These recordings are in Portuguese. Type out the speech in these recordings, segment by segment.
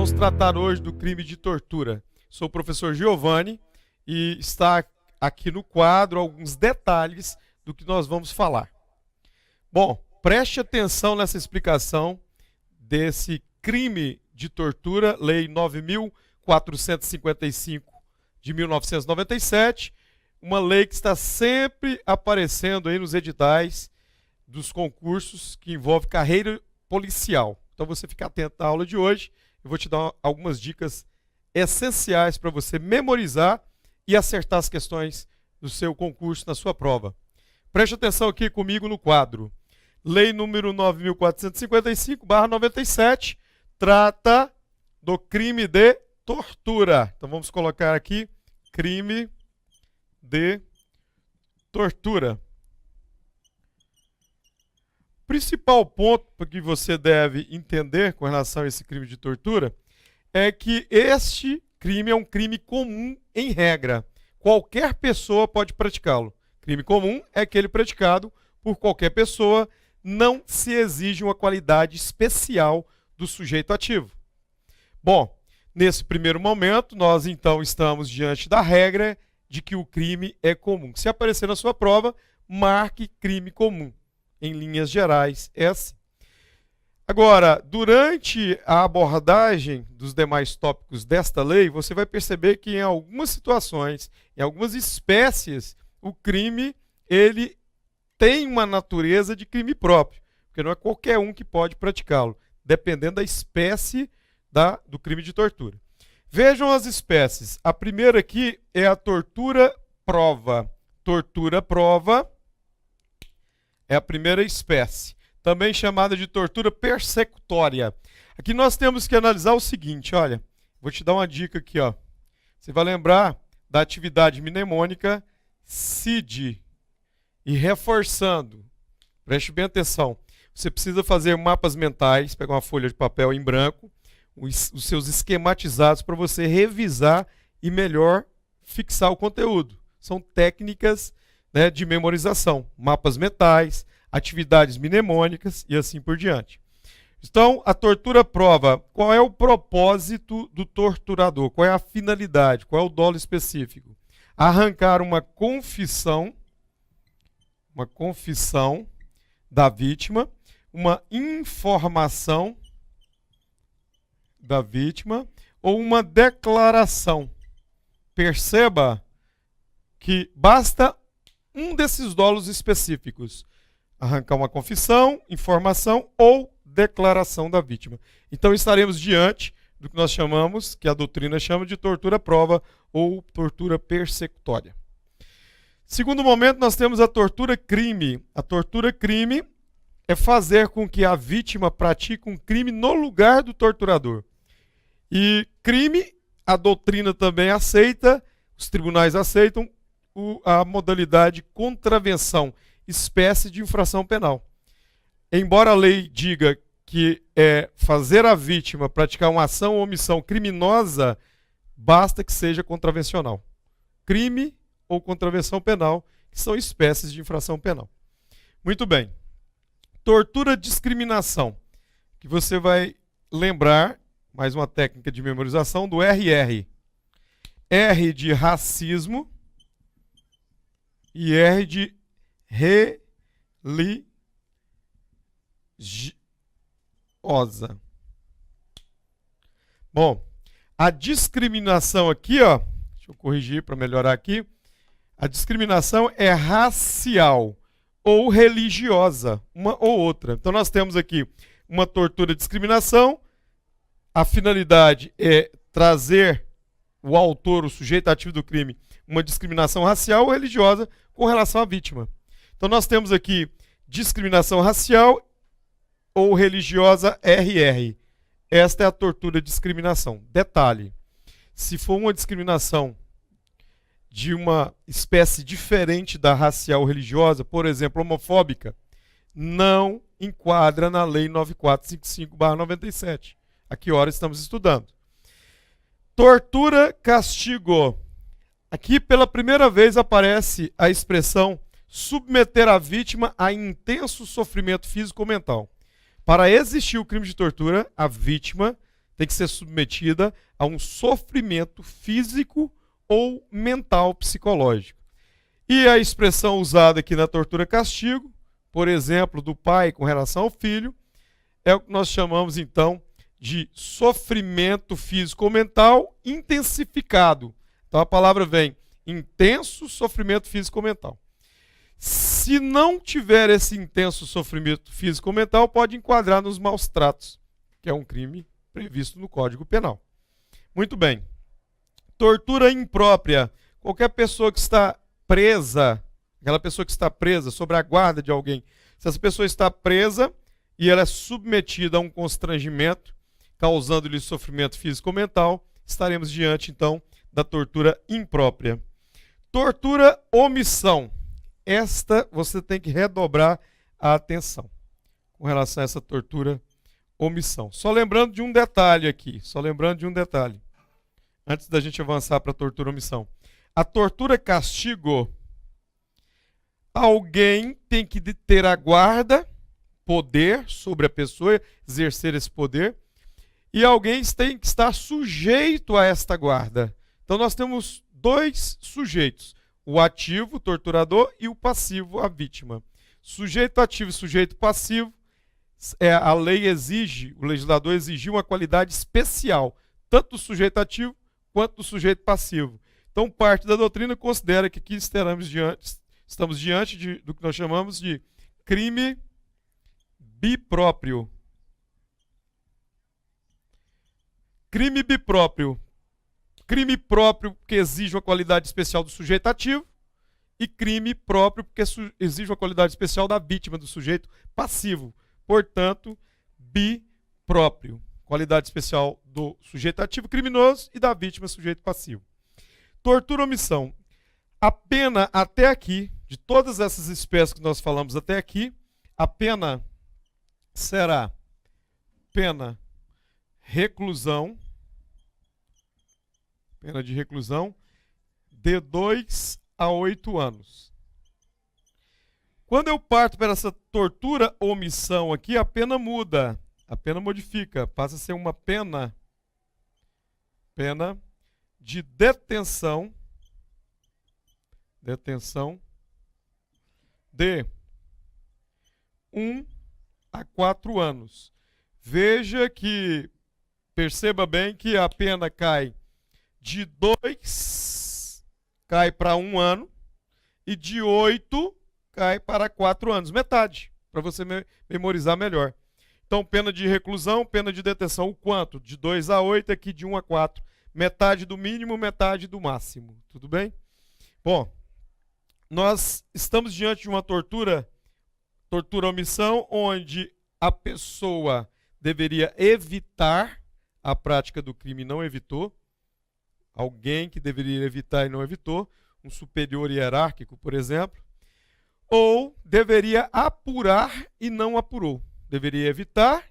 vamos tratar hoje do crime de tortura. Sou o professor Giovanni e está aqui no quadro alguns detalhes do que nós vamos falar. Bom, preste atenção nessa explicação desse crime de tortura, Lei 9.455 de 1997, uma lei que está sempre aparecendo aí nos editais dos concursos que envolve carreira policial. Então você fica atento à aula de hoje, eu vou te dar algumas dicas essenciais para você memorizar e acertar as questões do seu concurso na sua prova. Preste atenção aqui comigo no quadro. Lei número 9.455/97 trata do crime de tortura. Então vamos colocar aqui crime de tortura. O principal ponto que você deve entender com relação a esse crime de tortura é que este crime é um crime comum em regra. Qualquer pessoa pode praticá-lo. Crime comum é aquele praticado por qualquer pessoa, não se exige uma qualidade especial do sujeito ativo. Bom, nesse primeiro momento, nós então estamos diante da regra de que o crime é comum. Se aparecer na sua prova, marque crime comum. Em linhas gerais, é assim. Agora, durante a abordagem dos demais tópicos desta lei, você vai perceber que em algumas situações, em algumas espécies, o crime ele tem uma natureza de crime próprio, porque não é qualquer um que pode praticá-lo, dependendo da espécie do crime de tortura. Vejam as espécies. A primeira aqui é a tortura-prova. Tortura-prova é a primeira espécie, também chamada de tortura persecutória. Aqui nós temos que analisar o seguinte, olha, vou te dar uma dica aqui, ó. Você vai lembrar da atividade mnemônica CID. E reforçando, preste bem atenção, você precisa fazer mapas mentais, pegar uma folha de papel em branco, os seus esquematizados para você revisar e melhor fixar o conteúdo. São técnicas, né, de memorização, mapas mentais, atividades mnemônicas e assim por diante. Então, a tortura prova, qual é o propósito do torturador? Qual é a finalidade? Qual é o dolo específico? Arrancar uma confissão da vítima, uma informação da vítima ou uma declaração. Perceba que basta um desses dolos específicos. Arrancar uma confissão, informação ou declaração da vítima. Então estaremos diante do que nós chamamos, que a doutrina chama de tortura-prova ou tortura persecutória. Segundo momento, nós temos a tortura-crime. A tortura-crime é fazer com que a vítima pratique um crime no lugar do torturador. E crime, a doutrina também aceita, os tribunais aceitam a modalidade contravenção, espécie de infração penal. Embora a lei diga que é fazer a vítima praticar uma ação ou omissão criminosa, basta que seja contravencional. Crime ou contravenção penal, que são espécies de infração penal. Muito bem. Tortura-discriminação, que você vai lembrar, mais uma técnica de memorização, do RR. R de racismo e R de religiosa. Bom, a discriminação aqui, ó, deixa eu corrigir para melhorar aqui. A discriminação é racial ou religiosa, uma ou outra. Então nós temos aqui uma tortura discriminação. A finalidade é trazer o autor, o sujeito ativo do crime, uma discriminação racial ou religiosa com relação à vítima. Então nós temos aqui discriminação racial ou religiosa RR. Esta é a tortura-discriminação. Detalhe, se for uma discriminação de uma espécie diferente da racial ou religiosa, por exemplo, homofóbica, não enquadra na Lei 9455/97. A que hora estamos estudando? Tortura, castigo. Aqui pela primeira vez aparece a expressão submeter a vítima a intenso sofrimento físico ou mental. Para existir o crime de tortura, a vítima tem que ser submetida a um sofrimento físico ou mental psicológico. E a expressão usada aqui na tortura-castigo, por exemplo, do pai com relação ao filho, é o que nós chamamos então de sofrimento físico ou mental intensificado. Então a palavra vem intenso sofrimento físico ou mental. Se não tiver esse intenso sofrimento físico ou mental, pode enquadrar nos maus tratos, que é um crime previsto no Código Penal. Muito bem. Tortura imprópria. Qualquer pessoa que está presa, aquela pessoa que está presa sob a guarda de alguém, se essa pessoa está presa e ela é submetida a um constrangimento, causando-lhe sofrimento físico ou mental, estaremos diante, então, da tortura imprópria. Tortura omissão. Esta você tem que redobrar a atenção com relação a essa tortura omissão. Só lembrando de um detalhe aqui, antes da gente avançar para a tortura omissão. A tortura castigo, alguém tem que ter a guarda, poder sobre a pessoa, exercer esse poder, e alguém tem que estar sujeito a esta guarda. Então nós temos dois sujeitos, o ativo, o torturador, e o passivo, a vítima. Sujeito ativo e sujeito passivo, a lei exige, o legislador exigiu uma qualidade especial, tanto do sujeito ativo quanto do sujeito passivo. Então parte da doutrina considera que aqui estamos diante do que nós chamamos de crime bipróprio. Crime bipróprio. Crime próprio porque exige uma qualidade especial do sujeito ativo e crime próprio porque exige uma qualidade especial da vítima, do sujeito passivo. Portanto, bipróprio. Qualidade especial do sujeito ativo criminoso e da vítima, sujeito passivo. Tortura omissão. A pena até aqui, de todas essas espécies que nós falamos até aqui, a pena será pena reclusão, pena de reclusão, de 2 a 8 anos. Quando eu parto para essa tortura omissão aqui, a pena muda, a pena modifica, passa a ser uma pena de detenção de 1 a 4 anos. Veja que, perceba bem que a pena cai de 2 cai para 1 ano e de 8 cai para 4 anos, metade, para você memorizar melhor. Então, pena de reclusão, pena de detenção, o quanto? De 2 a 8, aqui de 1 a 4. Metade do mínimo, metade do máximo. Tudo bem? Bom, nós estamos diante de uma tortura omissão, onde a pessoa deveria evitar a prática do crime e não evitou. Alguém que deveria evitar e não evitou, um superior hierárquico, por exemplo, ou deveria apurar e não apurou. Deveria evitar,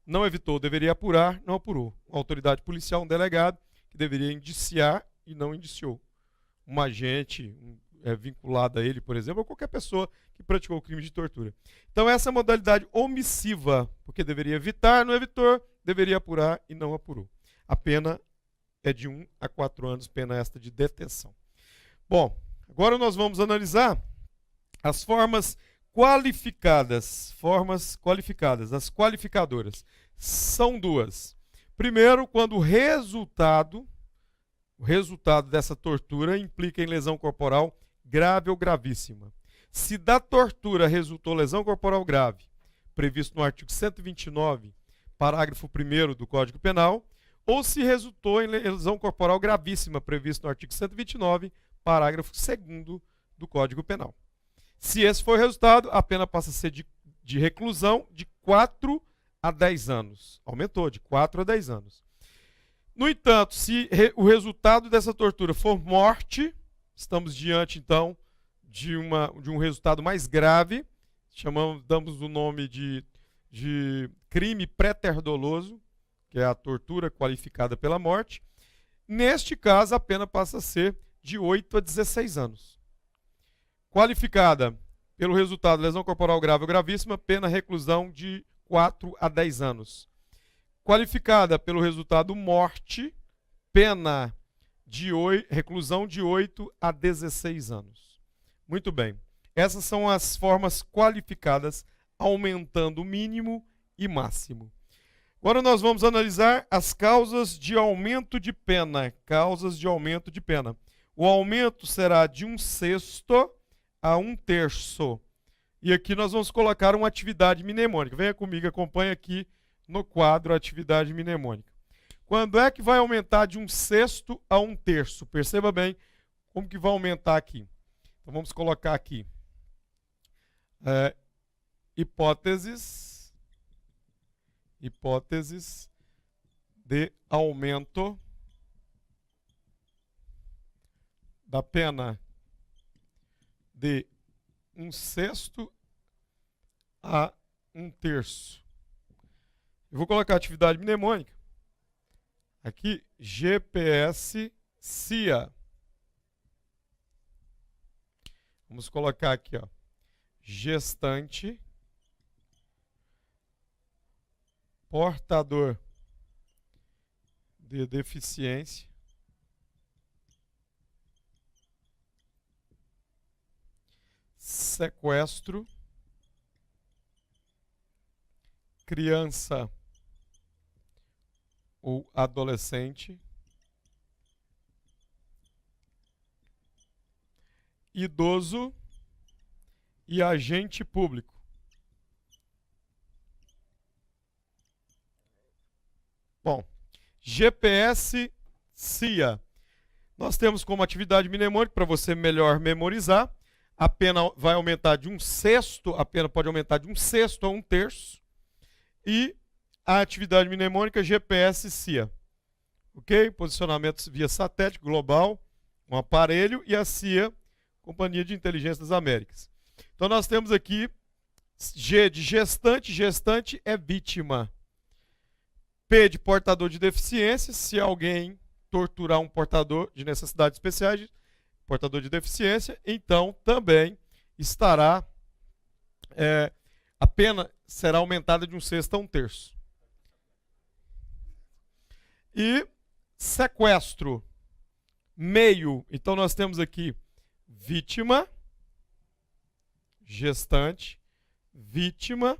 não evitou, deveria apurar, não apurou. Uma autoridade policial, um delegado, que deveria indiciar e não indiciou. Um agente vinculado a ele, por exemplo, ou qualquer pessoa que praticou o crime de tortura. Então essa é a modalidade omissiva, porque deveria evitar, não evitou, deveria apurar e não apurou. A pena é de 1 a 4 anos, pena esta de detenção. Bom, agora nós vamos analisar as formas qualificadas, as qualificadoras. São duas. Primeiro, quando o resultado dessa tortura implica em lesão corporal grave ou gravíssima. Se da tortura resultou lesão corporal grave, previsto no artigo 129, parágrafo 1º do Código Penal, ou se resultou em lesão corporal gravíssima, previsto no artigo 129, parágrafo 2º do Código Penal. Se esse for o resultado, a pena passa a ser de reclusão de 4 a 10 anos. Aumentou de 4 a 10 anos. No entanto, se o resultado dessa tortura for morte, estamos diante, então, de um resultado mais grave, damos o nome de crime préter-doloso, que é a tortura qualificada pela morte. Neste caso, a pena passa a ser de 8 a 16 anos. Qualificada pelo resultado lesão corporal grave ou gravíssima, pena reclusão de 4 a 10 anos. qualificada pelo resultado morte, pena de reclusão de 8 a 16 anos. Muito bem. Essas são as formas qualificadas, aumentando o mínimo e máximo. Agora nós vamos analisar as causas de aumento de pena. Causas de aumento de pena. O aumento será de 1/6 a 1/3. E aqui nós vamos colocar uma atividade mnemônica. Venha comigo, acompanhe aqui no quadro a atividade mnemônica. Quando é que vai aumentar de 1/6 a 1/3? Perceba bem como que vai aumentar aqui. Então vamos colocar aqui. Hipóteses de aumento da pena de 1/6 a 1/3. Eu vou colocar a atividade mnemônica. Aqui, GPS-CIA. Vamos colocar aqui, ó, gestante, portador de deficiência, sequestro, criança ou adolescente, idoso e agente público. Bom, GPS-CIA. Nós temos como atividade mnemônica, para você melhor memorizar, a pena vai aumentar de 1/6, a pena pode aumentar de 1/6 a 1/3. E a atividade mnemônica GPS-CIA. Ok? Posicionamento via satélite global, um aparelho, e a CIA, Companhia de Inteligência das Américas. Então nós temos aqui G de gestante, gestante é vítima. P de portador de deficiência, se alguém torturar um portador de necessidades especiais, portador de deficiência, então também estará, a pena será aumentada de 1/6 a 1/3. E sequestro, meio, então nós temos aqui vítima, gestante, vítima.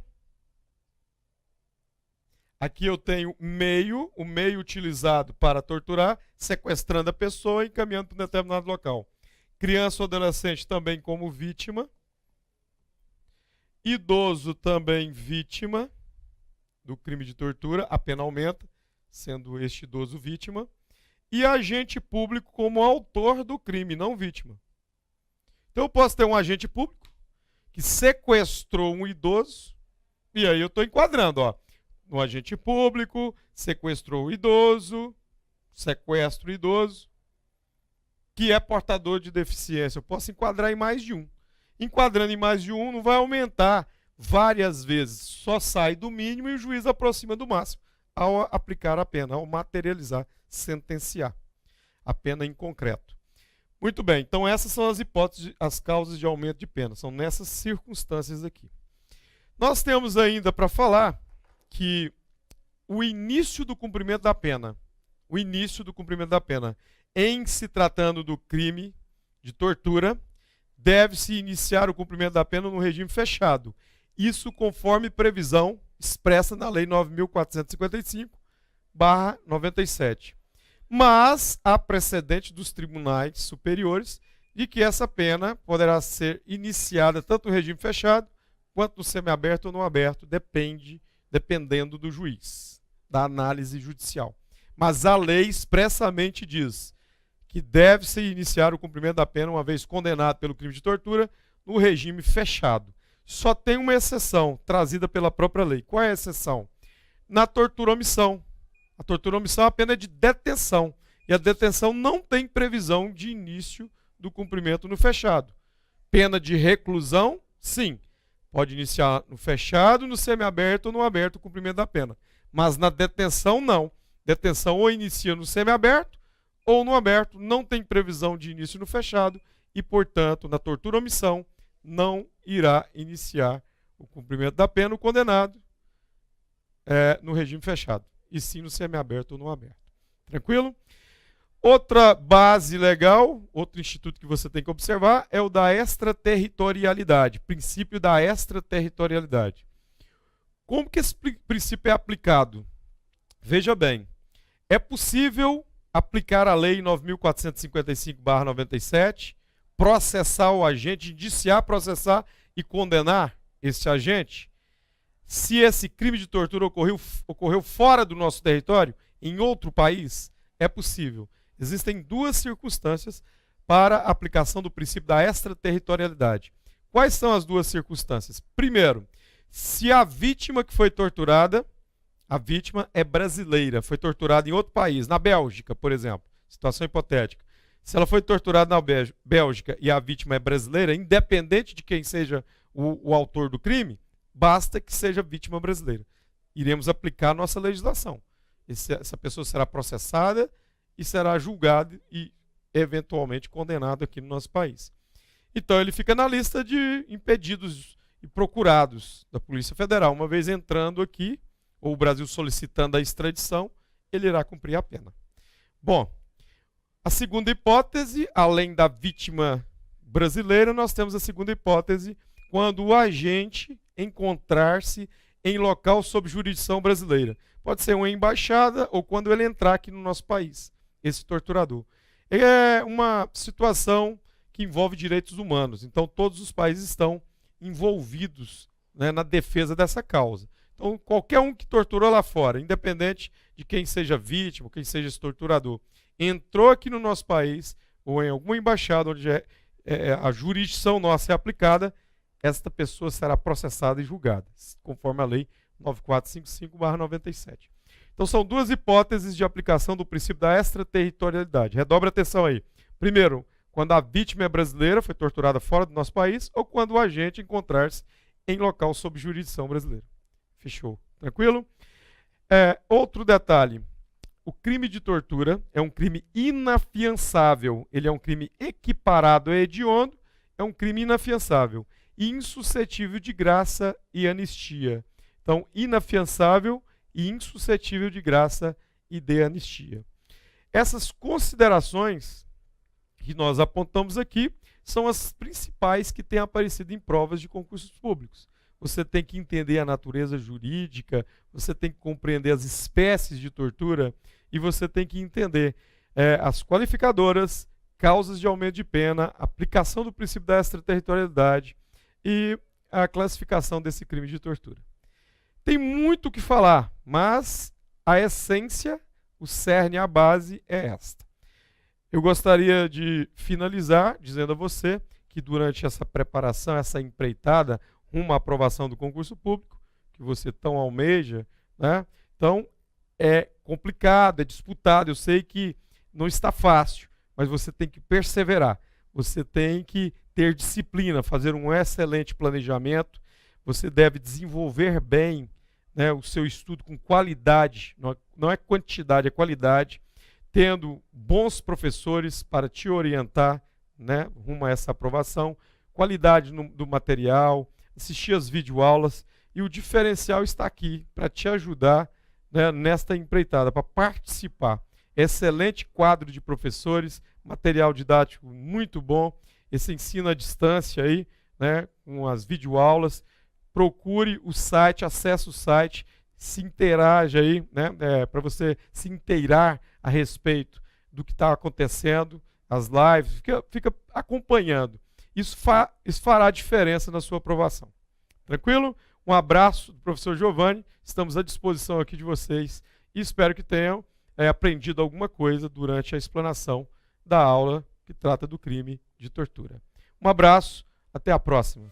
Aqui eu tenho meio, o meio utilizado para torturar, sequestrando a pessoa e encaminhando para um determinado local. Criança ou adolescente também como vítima. Idoso também vítima do crime de tortura, a pena aumenta, sendo este idoso vítima. E agente público como autor do crime, não vítima. Então eu posso ter um agente público que sequestrou um idoso, e aí eu estou enquadrando, ó. No agente público, sequestrou o idoso, sequestro o idoso, que é portador de deficiência. Eu posso enquadrar em mais de um. Enquadrando em mais de um, não vai aumentar várias vezes. Só sai do mínimo e o juiz aproxima do máximo ao aplicar a pena, ao materializar, sentenciar a pena em concreto. Muito bem, então essas são as hipóteses, as causas de aumento de pena. São nessas circunstâncias aqui. Nós temos ainda para falar que o início do cumprimento da pena, em se tratando do crime de tortura, deve-se iniciar o cumprimento da pena no regime fechado. Isso conforme previsão expressa na Lei 9.455/97. Mas há precedente dos tribunais superiores de que essa pena poderá ser iniciada tanto no regime fechado quanto no semiaberto ou no aberto, dependendo do juiz, da análise judicial. Mas a lei expressamente diz que deve-se iniciar o cumprimento da pena, uma vez condenado pelo crime de tortura, no regime fechado. Só tem uma exceção, trazida pela própria lei. Qual é a exceção? Na tortura-omissão. A tortura-omissão é a pena de detenção. E a detenção não tem previsão de início do cumprimento no fechado. Pena de reclusão, sim. Pode iniciar no fechado, no semiaberto ou no aberto o cumprimento da pena. Mas na detenção, não. Detenção ou inicia no semiaberto ou no aberto. Não tem previsão de início no fechado e, portanto, na tortura-omissão, não irá iniciar o cumprimento da pena o condenado no regime fechado. e sim no semiaberto ou no aberto. Tranquilo? Outra base legal, outro instituto que você tem que observar é o da extraterritorialidade, princípio da extraterritorialidade. Como que esse princípio é aplicado? Veja bem, é possível aplicar a lei 9.455/97, processar o agente, indiciar, processar e condenar esse agente, se esse crime de tortura ocorreu fora do nosso território, em outro país, é possível. Existem duas circunstâncias para a aplicação do princípio da extraterritorialidade. Quais são as duas circunstâncias? Primeiro, se a vítima que foi torturada, a vítima é brasileira, foi torturada em outro país, na Bélgica, por exemplo, situação hipotética. Se ela foi torturada na Bélgica e a vítima é brasileira, independente de quem seja o autor do crime, basta que seja vítima brasileira. Iremos aplicar a nossa legislação. Essa pessoa será processada e será julgada e eventualmente condenado aqui no nosso país. Então ele fica na lista de impedidos e procurados da Polícia Federal. Uma vez entrando aqui, ou o Brasil solicitando a extradição, ele irá cumprir a pena. Bom, a segunda hipótese, além da vítima brasileira, nós temos a segunda hipótese, quando o agente encontrar-se em local sob jurisdição brasileira. Pode ser uma embaixada ou quando ele entrar aqui no nosso país, esse torturador. É uma situação que envolve direitos humanos, então todos os países estão envolvidos, né, na defesa dessa causa. Então qualquer um que torturou lá fora, independente de quem seja vítima, quem seja esse torturador, entrou aqui no nosso país ou em alguma embaixada onde a jurisdição nossa é aplicada, esta pessoa será processada e julgada, conforme a lei 9455/97. Então são duas hipóteses de aplicação do princípio da extraterritorialidade. Redobre a atenção aí. Primeiro, quando a vítima é brasileira, foi torturada fora do nosso país, ou quando o agente encontrar-se em local sob jurisdição brasileira. Fechou? Tranquilo? Outro detalhe. O crime de tortura é um crime inafiançável. Ele é um crime equiparado a hediondo, é um crime inafiançável e insuscetível de graça e anistia. Então, inafiançável e insuscetível de graça e de anistia. Essas considerações que nós apontamos aqui são as principais que têm aparecido em provas de concursos públicos. Você tem que entender a natureza jurídica, você tem que compreender as espécies de tortura e você tem que entender as qualificadoras, causas de aumento de pena, aplicação do princípio da extraterritorialidade e a classificação desse crime de tortura. Tem muito o que falar, mas a essência, o cerne, a base é esta. Eu gostaria de finalizar dizendo a você que durante essa preparação, essa empreitada rumo à aprovação do concurso público, que você tão almeja, né? Então, é complicado, é disputado, eu sei que não está fácil, mas você tem que perseverar, você tem que ter disciplina, fazer um excelente planejamento, você deve desenvolver bem, né, o seu estudo com qualidade, não é quantidade, é qualidade, tendo bons professores para te orientar, né, rumo a essa aprovação, qualidade do material, assistir as videoaulas, e o diferencial está aqui para te ajudar, né, nesta empreitada, para participar. Excelente quadro de professores, material didático muito bom, esse ensino à distância aí, né, com as videoaulas. Procure o site, acesse o site, se interaja aí, né, para você se inteirar a respeito do que está acontecendo, as lives, fica acompanhando. Isso fará diferença na sua aprovação. Tranquilo? Um abraço do professor Giovanni, estamos à disposição aqui de vocês e espero que tenham aprendido alguma coisa durante a explanação da aula que trata do crime de tortura. Um abraço, até a próxima.